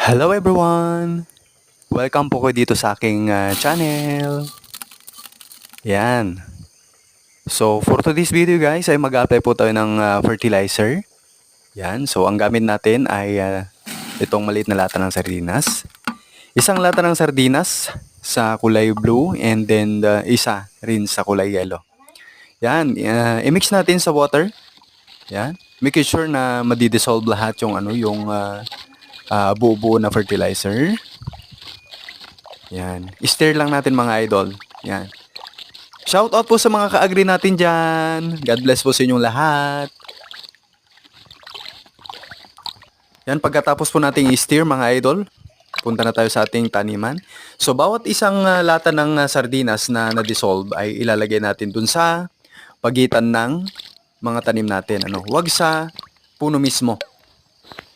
Hello everyone! Welcome po ko dito sa aking channel. Yan. So for today's video guys ay mag-apply po tayo ng fertilizer. Yan. So ang gamit natin ay itong maliit na lata ng sardinas. Isang lata ng sardinas sa kulay blue and then isa rin sa kulay yellow. Yan. I-mix natin sa water. Yan. Make sure na madi-dissolve lahat yung buo-buo na fertilizer. Yan. I-stir lang natin mga idol. Yan. Shout out po sa mga ka-agree natin dyan. God bless po sa inyong lahat. Yan. Pagkatapos po nating i-stir mga idol, punta na tayo sa ating taniman. So, bawat isang lata ng sardinas na na-dissolve ay ilalagay natin dun sa pagitan ng mga tanim natin. Huwag sa puno mismo.